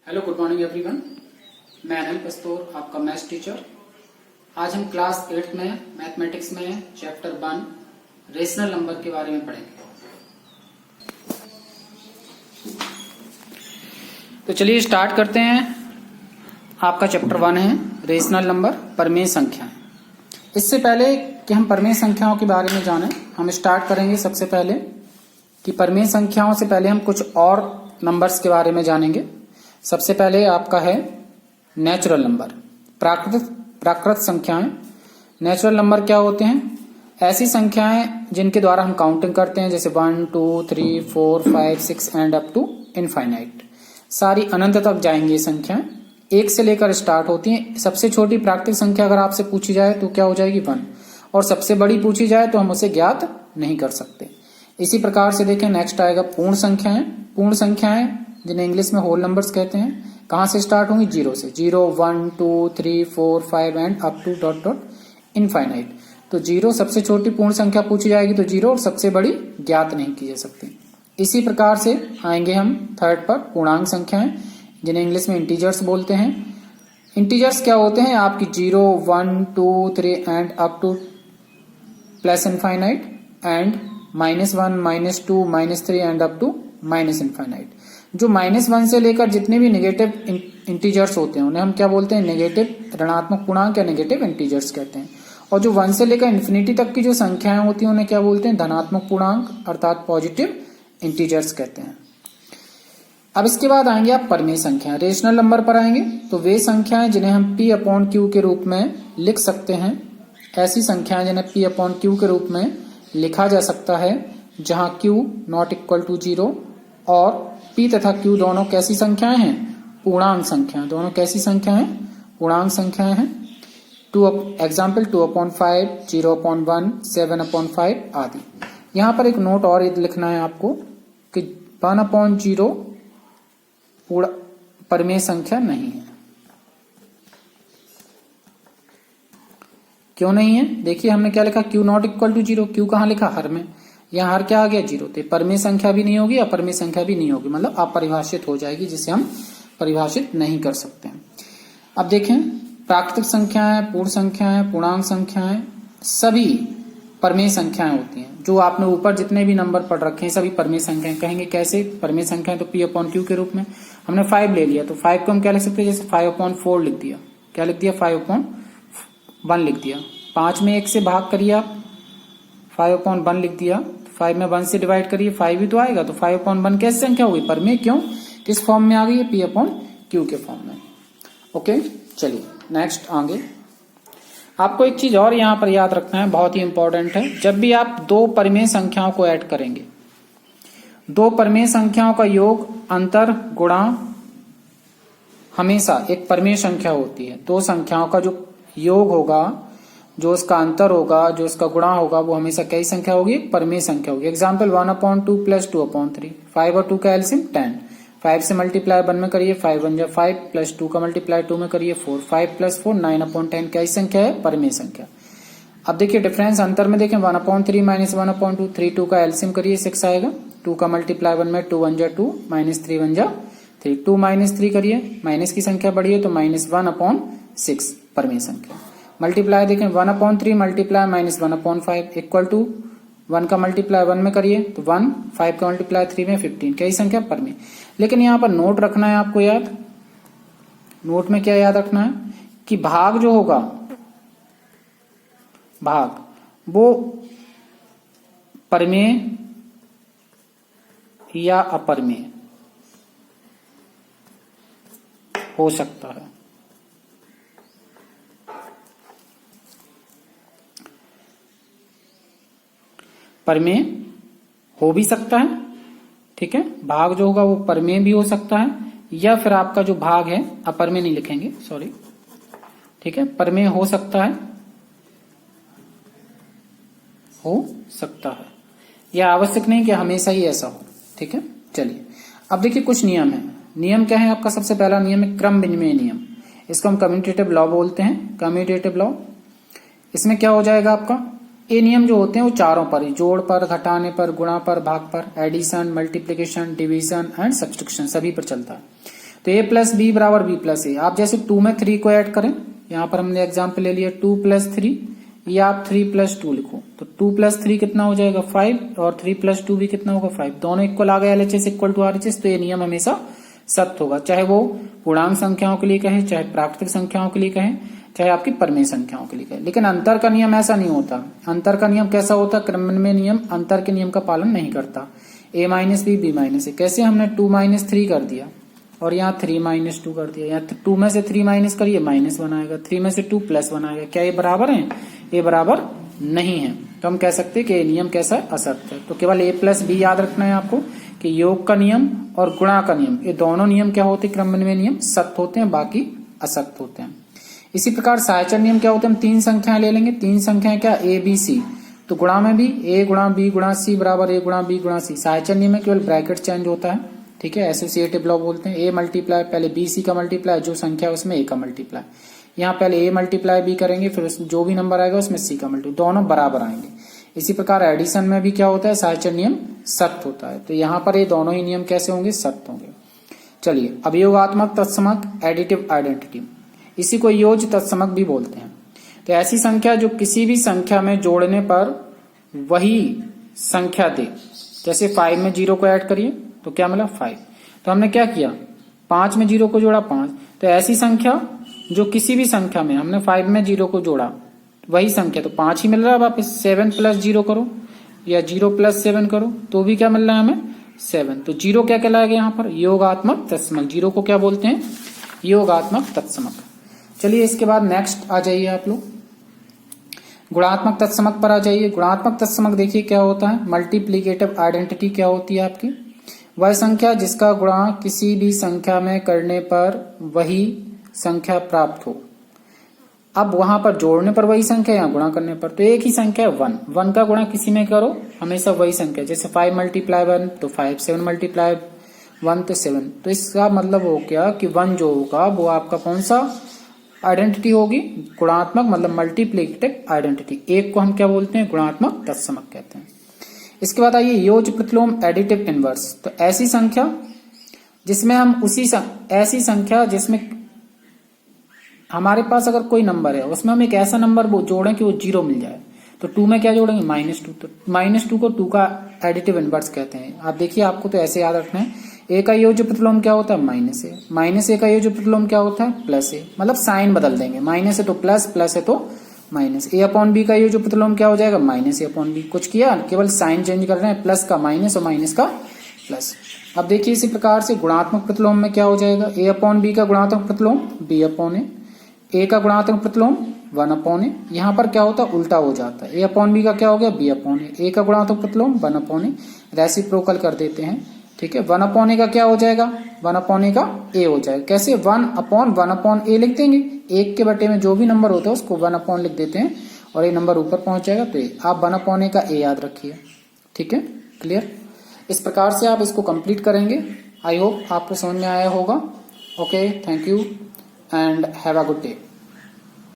Hello, good morning everyone. मैं अनिल पस्तोर, आपका maths teacher. आज हम क्लास 8 में मैथमेटिक्स में चैप्टर 1 रेशनल नंबर के बारे में पढ़ेंगे। तो चलिए स्टार्ट करते हैं। आपका चैप्टर 1 है रेशनल नंबर, परमेय संख्याएं। इससे पहले कि हम परमेय संख्याओं के बारे में जानें, हम स्टार्ट करेंगे सबसे पहले कि परमेय संख्याओं से पहले हम कुछ और नंबर्स के बारे में जानेंगे। सबसे पहले आपका है नेचुरल नंबर, प्राकृत संख्याएं। नेचुरल नंबर क्या होते हैं? ऐसी संख्याएं जिनके द्वारा हम काउंटिंग करते हैं, जैसे 1 2 3 4 5 6 एंड अप टू इनफाइनाइट। सारी अनंत तक जाएंगी ये संख्याएं, एक से लेकर स्टार्ट होती हैं। सबसे छोटी प्राकृतिक संख्या अगर आपसे पूछी जाए तो क्या हो जाएगी? 1। और सबसे बड़ी पूछी जाए तो हम उसे ज्ञात नहीं कर सकते। इसी प्रकार से देखें, नेक्स्ट आएगा पूर्ण संख्याएं। पूर्ण संख्याएं जिन्हें इंग्लिश में होल नंबर्स कहते हैं, कहां से स्टार्ट होंगी? 0 से। 0 1 2 3 4 5 and up to dot dot infinite. तो 0 सबसे छोटी पूर्ण संख्या पूछी जाएगी तो 0, और सबसे बड़ी ज्ञात नहीं की जा सकती। इसी प्रकार से आएंगे हम थर्ड पर, पूर्णांक संख्याएं जिन्हें इंग्लिश में इंटीजर्स बोलते हैं। इंटीजर्स क्या होते हैं? आपकी 0 1 2 3 and up to plus infinite, and -1 -2 -3 and up to minus infinite. जो -1 से लेकर जितने भी नेगेटिव इंटीजर्स होते हैं उन्हें हम क्या बोलते हैं? नेगेटिव ऋणात्मक पूर्णांक या नेगेटिव इंटीजर्स कहते हैं। और जो 1 से लेकर इन्फिनिटी तक की जो संख्याएं होती हैं उन्हें क्या बोलते हैं? धनात्मक पूर्णांक अर्थात पॉजिटिव इंटीजर्स कहते हैं। अब इसके बाद आएंगे आप परमेय संख्याएं, रेशनल नंबर पर आएंगे। तो वे संख्याएं जिन्हें हम P/Q के रूप में लिख सकते हैं, ऐसी संख्याएं जिन्हें P/Q के रूप में लिखा जा सकता है जहां Q नॉट इक्वल टू 0 और P तथा Q दोनों कैसी संख्याएं हैं? पूर्णांक संख्याएं। दोनों कैसी संख्याएं हैं? पूर्णांक संख्याएं हैं। एग्जाम्पल 2/5, 0/1, 7/5 आदि। यहां पर एक नोट और लिखना है आपको कि 1/0 परमेय संख्या नहीं है। क्यों नहीं है? देखिए हमने क्या लिखा? Q not equal to 0। Q कहां लिखा? हर में। यहाँ हर क्या आ गया? 0। तो परमेय संख्या भी नहीं होगी, अपरमेय संख्या भी नहीं होगी, मतलब अपरिभाषित हो जाएगी, जिसे हम परिभाषित नहीं कर सकते हैं। अब देखें, प्राकृतिक संख्याएं, पूर्ण संख्याएं, पूर्णांक संख्याएं सभी परमेय संख्याएं होती हैं। जो आपने ऊपर जितने भी नंबर पढ़ रखे हैं सभी परमेय संख्याएं। कहेंगे कैसे परमेय संख्याएं? तो P/Q के रूप में। हमने 5 ले लिया तो 5 को हम क्या लिख सकते हैं? जैसे 5/4 लिख दिया। क्या लिख दिया? 5/1 लिख दिया। 5 में 1 से भाग करिए आप, 5/1 लिख दिया। 5 में 1 से डिवाइड करिए, 5 ही तो आएगा। तो 5/1 कैसी संख्या होगी? परमेय। क्यों? किस फॉर्म में आ गई है? P/Q के फॉर्म में। ओके, चलिए नेक्स्ट आगे। आपको एक चीज और यहां पर याद रखना है, बहुत ही इंपॉर्टेंट है। जब भी आप दो परमेय संख्याओं को ऐड करेंगे, दो परमेय संख्याओं का योग, अंतर, गुणा हमेशा एक परमेय संख्या होती है। दो संख्याओं का जो योग होगा, जो उसका अंतर होगा, जो उसका गुणा होगा, वो हमेशा कई संख्या होगी? परमेय संख्या होगी। Example 1/2 plus 2/3। 5 और 2 का एलसीएम 10। 5 से मल्टीप्लाई 1 में करिए, 5 1 जा 5, प्लस 2 का मल्टीप्लाई 2 में करिए 4। 5 + 4 9/10 कैसी संख्या है? परमेय संख्या। अब देखिए डिफरेंस अंतर में देखें, 1/3 - 1/2, 3 2 का एलसीएम करिए 6 आएगा। 2 का मल्टीप्लाई 1 में 2 1 जा 2, -3 1 जा 3, 2 -3 करिए, माइनस की संख्या बढ़ी है तो -1/6 परमेय संख्या। मल्टीप्लाई देखें, 1/3 मल्टीप्लाई -1/5 इक्वल टू 1 का मल्टीप्लाई 1 में करिए तो 1, 5 का मल्टीप्लाई 3 में 15। कई संख्या परमेय। लेकिन यहां पर नोट रखना है आपको याद। नोट में क्या याद रखना है कि भाग जो होगा, भाग वो परमेय या अपरमेय हो सकता है। परमेय हो भी सकता है, ठीक है। भाग जो होगा वो परमेय भी हो सकता है, या फिर आपका जो भाग है, अपरमेय नहीं लिखेंगे, सॉरी, ठीक है। परमेय हो सकता है, हो सकता है, यह आवश्यक नहीं कि हमेशा ही ऐसा हो, ठीक है। चलिए अब देखिए कुछ नियम है। नियम क्या है आपका? सबसे पहला नियम है क्रम विनिमय नियम। इसको हम कम्यूटेटिव लॉ बोलते हैं, कम्यूटेटिव लॉ। इसमें क्या हो जाएगा आपका? ये नियम जो होते हैं वो चारों पर ही, जोड़ पर, घटाने पर, गुणा पर, भाग पर, addition, multiplication, division and subtraction, सभी पर चलता है। तो a प्लस बी बराबर b प्लस ए। आप जैसे 2 में 3 को ऐड करें, यहाँ पर हमने एग्जाम्पल ले लिया 2 प्लस 3, या आप 3 प्लस 2 लिखो तो 2 प्लस 3 कितना हो जाएगा 5, और 3 प्लस 2 भी कितना होगा 5। दोनों इक्वल आ गए LHS इक्वल टू RHS, तो ये नियम हमेशा सत्य होगा, चाहे वो पूर्णांक संख्याओं के लिए कहें, चाहे प्राकृतिक संख्याओं के लिए कहें, चाहे आपकी परिमेय संख्याओं के लिए कहें। लेकिन अंतर का नियम ऐसा नहीं होता। अंतर का नियम कैसा होता है? क्रमन्वय नियम अंतर के नियम का पालन नहीं करता। a minus B B minus A, कैसे हमने 2 माइनस 3 कर दिया और यहाँ 3 माइनस 2 कर दिया, यहाँ 2 में से 3 माइनस करिए माइनस 1 आएगा, 3 में से 2 प्लस 1 आएगा। क्या ये बराबर है? ये बराबर नहीं है, तो हम कह सकते हैं कि ये नियम कैसा है? असत्य है। तो केवल a प्लस बी याद रखना है आपको कि योग का नियम और गुणा का नियम, ये दोनों नियम क्या होते हैं? क्रमन्वय नियम सत्य होते हैं, बाकी असत्य होते हैं। इसी प्रकार सहायचर नियम क्या होते हैं? हम 3 संख्याएं ले लेंगे। 3 संख्याएं क्या? a b c, तो गुणा में भी a गुणा b गुणा c बराबर a गुणा b गुणा c। सहायचर नियम में केवल ब्रैकेट चेंज होता है, ठीक है, एसोसिएटिव लॉ बोलते हैं। a मल्टीप्लाई पहले b c का मल्टीप्लाई, जो संख्या है उसमें a का मल्टीप्लाई। यहाँ पहले a मल्टीप्लाई b करेंगे, फिर जो भी नंबर आएगा उसमें c का मल्टीप्लाई, दोनों बराबर आएंगे। इसी प्रकार एडिशन में भी क्या होता है? सहायचर नियम सत्य होता है। तो यहाँ पर ये दोनों ही नियम कैसे होंगे? सत्य होंगे। चलिए, अभियोगात्मक तत्समक एडिटिव आइडेंटिटी, इसी को योज्य तत्समक भी बोलते हैं। तो ऐसी संख्या जो किसी भी संख्या में जोड़ने पर वही संख्या दे, जैसे 5 में 0 को ऐड करिए तो क्या मिला 5, तो हमने क्या किया 5 में 0 को जोड़ा 5। तो ऐसी संख्या जो किसी भी संख्या में हमने 5 में 0 को जोड़ा वही संख्या, तो 5 ही मिल रहा है। वापस 7 प्लस 0 करो या 0 प्लस 7 करो तो भी क्या मिल रहा है हमें? 7। तो 0 क्या कहलाएगा यहाँ पर? योगात्मक तत्समक। 0 को क्या बोलते हैं? योगात्मक तत्समक। चलिए, इसके बाद नेक्स्ट आ जाइए आप लोग, गुणात्मक तत्समक पर आ जाइए। गुणात्मक तत्समक देखिए क्या होता है? मल्टीप्लीकेटिव आइडेंटिटी क्या होती है आपकी? वह संख्या जिसका गुणा किसी भी संख्या में करने पर वही संख्या प्राप्त हो। अब वहां पर जोड़ने पर वही संख्या या गुणा करने पर, तो एक ही संख्या 1 का गुणा किसी में करो हमेशा वही संख्या, जैसे 5 मल्टीप्लाई 1 तो 5, 7 मल्टीप्लाई 1 तो 7। तो इसका मतलब हो गया कि 1 जो होगा वो आपका कौन सा आइडेंटिटी होगी? गुणात्मक, मतलब मल्टीप्लिकेटिव आइडेंटिटी। एक को हम क्या बोलते हैं? गुणात्मक तत्समक कहते हैं। इसके बाद आइए योज्य प्रतिलोम एडिटिव इनवर्स। तो ऐसी संख्या जिसमें हम ऐसी संख्या जिसमें हमारे पास अगर कोई नंबर है उसमें हम एक ऐसा नंबर वो जोड़ें कि वो 0 मिल जाए। तो 2 में क्या जोड़ेंगे? -2, तो -2 को 2 का एडिटिव इनवर्स कहते हैं। आप देखिए, आपको तो ऐसे याद रखना है। a का योज्य प्रतिलोम क्या होता है? -a का योज्य प्रतिलोम क्या होता है? +a, मतलब साइन बदल देंगे, माइनस है तो प्लस, प्लस है तो माइनस। a अपॉन b का योज्य प्रतिलोम क्या हो जाएगा? -a upon b। कुछ किया, केवल साइन चेंज कर रहे हैं, प्लस का माइनस और माइनस का प्लस। अब देखिए इसी प्रकार से गुणात्मक प्रतिलोम में क्या हो जाएगा? a अपॉन b का गुणात्मक प्रतिलोम b अपॉन a का गुणात्मक प्रतिलोम 1 अपॉन a। यहाँ पर क्या होता है? उल्टा हो जाता है। a अपॉन b का क्या हो गया? b अपॉन a का गुणात्मक प्रतिलोम 1 अपॉन a, रेसिप्रोकल कर देते हैं, ठीक है। 1 अपॉन a का क्या हो जाएगा? 1 अपॉन a का a हो जाएगा। कैसे? 1 अपॉन a लिख देंगे, 1 के बटे में जो भी नंबर होता है उसको 1 अपॉन लिख देते हैं और ये नंबर ऊपर पहुंच जाएगा। तो आप 1 अपॉन a का a याद रखिए, ठीक है, क्लियर। इस प्रकार से आप इसको कंप्लीट करेंगे। आई होप आपको समझ में आया होगा। Okay, thank you and have a good day.